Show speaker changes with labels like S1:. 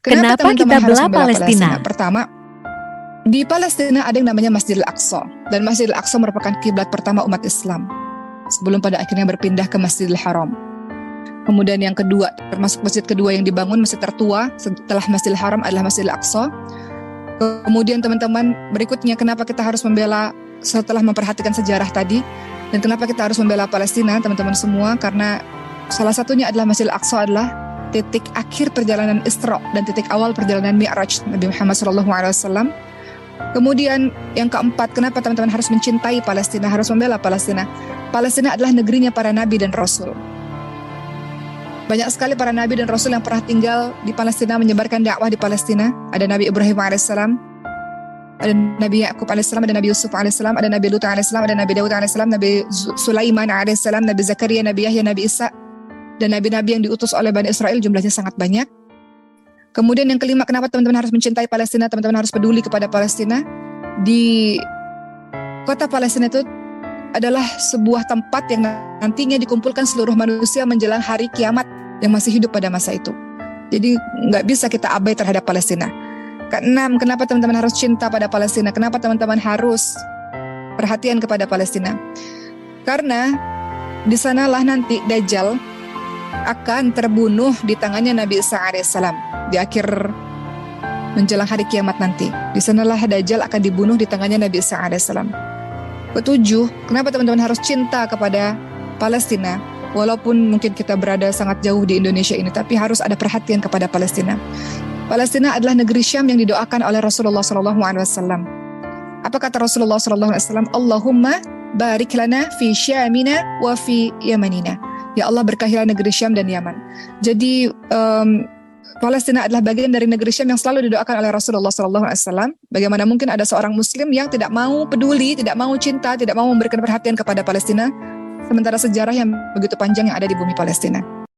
S1: Kenapa
S2: teman-teman
S1: kita
S2: harus
S1: bela
S2: membela Palestina?
S1: Palestina? Pertama, di Palestina ada yang namanya Masjidil Aqsa, dan Masjidil Aqsa merupakan kiblat pertama umat Islam sebelum pada akhirnya berpindah ke Masjidil Haram. Kemudian yang kedua, termasuk masjid kedua yang dibangun, masjid tertua setelah Masjidil Haram adalah Masjidil Aqsa. Kemudian teman-teman, berikutnya kenapa kita harus membela setelah memperhatikan sejarah tadi, dan kenapa kita harus membela Palestina, teman-teman semua, karena salah satunya adalah Masjidil Aqsa adalah titik akhir perjalanan Isra dan titik awal perjalanan Mi'raj Nabi Muhammad SAW. Kemudian yang keempat, kenapa teman-teman harus mencintai Palestina, harus membela Palestina? Palestina adalah negerinya para nabi dan rasul. Banyak sekali para nabi dan rasul yang pernah tinggal di Palestina, menyebarkan dakwah di Palestina. Ada Nabi Ibrahim AS, ada Nabi Yakub AS, ada Nabi Yusuf AS, ada Nabi Lut AS, ada Nabi Daud AS, Nabi Sulaiman AS, Nabi Zakaria, Nabi Yahya, Nabi Isa, dan nabi-nabi yang diutus oleh Bani Israel jumlahnya sangat banyak. Kemudian yang kelima, kenapa teman-teman harus mencintai Palestina, teman-teman harus peduli kepada Palestina? Di kota Palestina itu adalah sebuah tempat yang nantinya dikumpulkan seluruh manusia menjelang hari kiamat yang masih hidup pada masa itu. Jadi nggak bisa kita abai terhadap Palestina. Keenam, kenapa teman-teman harus cinta pada Palestina? Kenapa teman-teman harus perhatian kepada Palestina? Karena di sanalah nanti Dajjal akan terbunuh di tangannya Nabi Isa alaihissalam di akhir menjelang hari kiamat nanti. Di sanalah Dajjal akan dibunuh di tangannya Nabi Isa alaihissalam. Ketujuh, kenapa teman-teman harus cinta kepada Palestina? Walaupun mungkin kita berada sangat jauh di Indonesia ini, tapi harus ada perhatian kepada Palestina. Palestina adalah negeri Syam yang didoakan oleh Rasulullah SAW. Apa kata Rasulullah SAW? Allahumma barik lana fi Syamina wa fi Yamanina. Ya Allah, berkahilah negeri Syam dan Yaman. Jadi Palestina adalah bagian dari negeri Syam yang selalu didoakan oleh Rasulullah SAW. Bagaimana mungkin ada seorang Muslim yang tidak mau peduli, tidak mau cinta, tidak mau memberikan perhatian kepada Palestina, sementara sejarah yang begitu panjang yang ada di bumi Palestina.